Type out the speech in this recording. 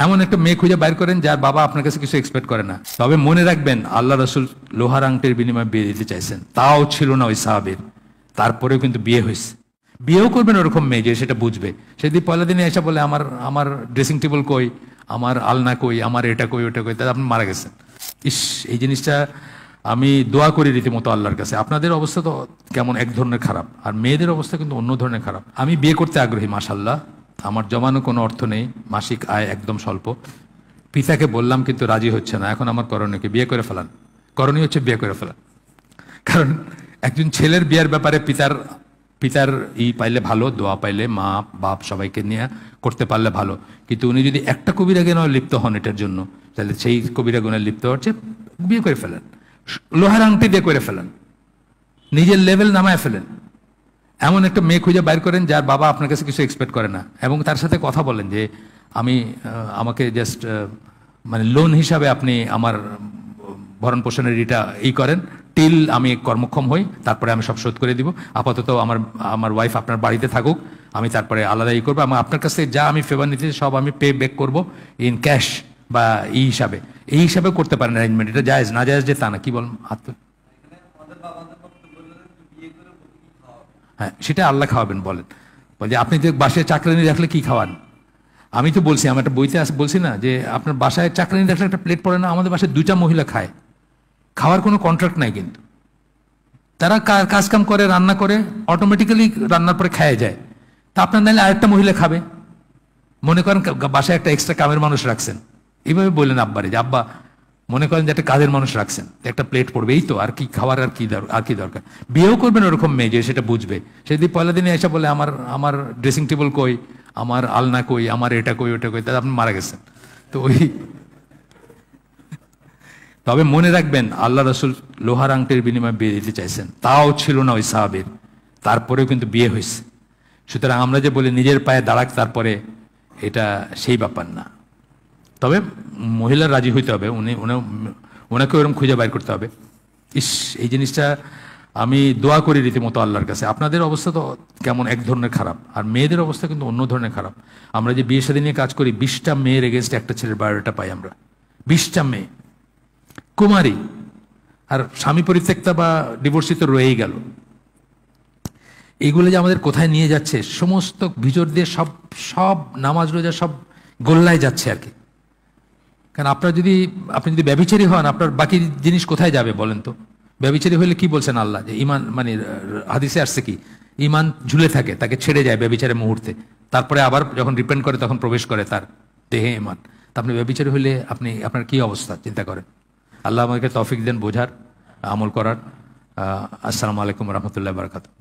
এমন একটা মেয়ে খুঁজে বাইর করেন যার বাবা আপনার কাছে কিছু এক্সপেক্ট করে না। তবে মনে রাখবেন, আল্লাহ রসুল লোহার আংটির বিনিময়ে বিয়ে দিতে চাইছেন, তাও ছিল না ওই সাহাবীর, তারপরেও কিন্তু বিয়ে হয়েছে। বিয়েও করবেন ওরকম মেয়ে যে সেটা বুঝবে। সেদিন পয়লা দিনে এসে বলে আমার আমার ড্রেসিং টেবিল কই, আমার আলনা কই, আমার এটা কই ওটা কই, তাহলে আপনি মারা গেছেন। ইস, এই জিনিসটা আমি দোয়া করি রীতিমতো আল্লাহর কাছে। আপনাদের অবস্থা তো কেমন এক ধরনের খারাপ, আর মেয়েদের অবস্থা কিন্তু অন্য ধরনের খারাপ। আমি বিয়ে করতে আগ্রহী, মাশাল্লাহ, আমার জমানো কোনো অর্থ নেই, মাসিক আয় একদম স্বল্প। পিতাকে বললাম কিন্তু রাজি হচ্ছে না। এখন আমার করণীয় কি? বিয়ে করে ফেলান। করণীয় হচ্ছে বিয়ে করে ফেলান। কারণ একজন ছেলের বিয়ের ব্যাপারে পিতার পিতার পাইলে ভালো, দোয়া পাইলে মা বাপ সবাইকে নিয়ে করতে পারলে ভালো। কিন্তু উনি যদি একটা কবিরা গুণে লিপ্ত হন এটার জন্য, তাহলে সেই কবিরা গুণে লিপ্ত হচ্ছে, বিয়ে করে ফেলেন, লোহার আংটি দিয়ে করে ফেলেন, নিজের লেভেল নামায় ফেলেন। এমন একটা মেয়ে খুঁজে বাইর করেন যার বাবা আপনার কাছে কিছু এক্সপেক্ট করে না, এবং তার সাথে কথা বলেন যে আমাকে জাস্ট মানে লোন হিসাবে আপনি আমার ভরণ পোষণের ইটা করেন, টিল আমি কর্মক্ষম হই, তারপরে আমি সব শোধ করে দিব। আপাতত আমার ওয়াইফ আপনার বাড়িতে থাকুক, আমি তারপরে আলাদাই করবো। আমার আপনার কাছ থেকে যা আমি ফেভার নিতে সব আমি পে ব্যাক করবো ইন ক্যাশ বা হিসাবে। এই হিসাবে করতে পারেন অ্যারেঞ্জমেন্ট। এটা জায়েজ, না জায়েজ যে তা না। কি বল? হ্যাঁ, সেটা আল্লাহ খাওয়াবেন। বলেন, বলে আপনি যে বাসায় চাকরানি রাখলে কি খাওয়ান? আমি তো বলছি, আমার একটা বইতে বলছি না যে আপনার বাসায় চাকরানি রাখলে একটা প্লেট পড়ে না? আমাদের বাসায় 2টা মহিলা খায়, খাওয়ার কোনো কন্ট্রাক্ট নাই, কিন্তু তারা কাজ কাম করে, রান্না করে, অটোমেটিক্যালি রান্নার পরে খায় যায়। তা আপনার নাইলে আরেকটা মহিলা খাবে। মনে করেন বাসায় একটা এক্সট্রা কামের মানুষ রাখছেন, এইভাবে বললেন আব্বারে যে আব্বা মনে করেন যে একটা কাজের মানুষ রাখছেন, একটা প্লেট পড়বে, এই তো, আর কি খাওয়ার, আর কি দরকার? বিয়েও করবেন ওরকম মেয়ে যে সেটা বুঝবে। সেদিন পয়লা দিনে এসে বলে আমার আমার ড্রেসিং টেবিল কই, আমার আলনা কই, আমার এটা কই ওটা কই, তাহলে আপনি মারা গেছেন। তো তবে মনে রাখবেন, আল্লাহ রসুল লোহার আংটির বিনিময়ে বিয়ে দিতে চাইছেন, তাও ছিল না ওই সাহাবীর, তারপরেও কিন্তু বিয়ে হয়েছে। সুতরাং আমরা যে বলি নিজের পায়ে দাঁড়াক তারপরে, এটা সেই ব্যাপার না। তবে মহিলার রাজি হইতে হবে, ওনাকে ওরকম খুঁজে বাইর করতে হবে। ইস, এই জিনিসটা আমি দোয়া করি রীতিমতো আল্লাহর কাছে। আপনাদের অবস্থা তো কেমন এক ধরনের খারাপ, আর মেয়েদের অবস্থা কিন্তু অন্য ধরনের খারাপ। আমরা যে বিয়ে শাদী নিয়ে কাজ করি, 20টা মেয়ের এগেনস্টে একটা ছেলের বায়োডাটা পাই আমরা। 20টা মেয়ে কুমারী, আর স্বামী পরিত্যক্তা বা ডিভোর্সিত রয়েই গেল। এইগুলো যে আমাদের কোথায় নিয়ে যাচ্ছে, সমস্ত ভিজর দিয়ে সব সব নামাজ রোজা সব গোল্লায় যাচ্ছে আর কি। কারণ আপনি যদি ব্যভিচারী হন, আপনার বাকি জিনিস কোথায় যাবে বলেন তো? ব্যভিচারী হলে কি বলছেন আল্লাহ? যে ইমান, মানে হাদিসে আসছে কি, ইমান ঝুলে থাকে, তাকে ছেড়ে যায় ব্যভিচারের মুহূর্তে, তারপরে আবার যখন রিপেন্ট করে তখন প্রবেশ করে তার দেহে ইমান। তা আপনি ব্যভিচারী হলে আপনার কি অবস্থা চিন্তা করেন। আল্লাহ আমাকে তৌফিক দেন বোঝার, আমল করার। আসসালামু আলাইকুম রহমতুল্লাহ বারাকাতুহু।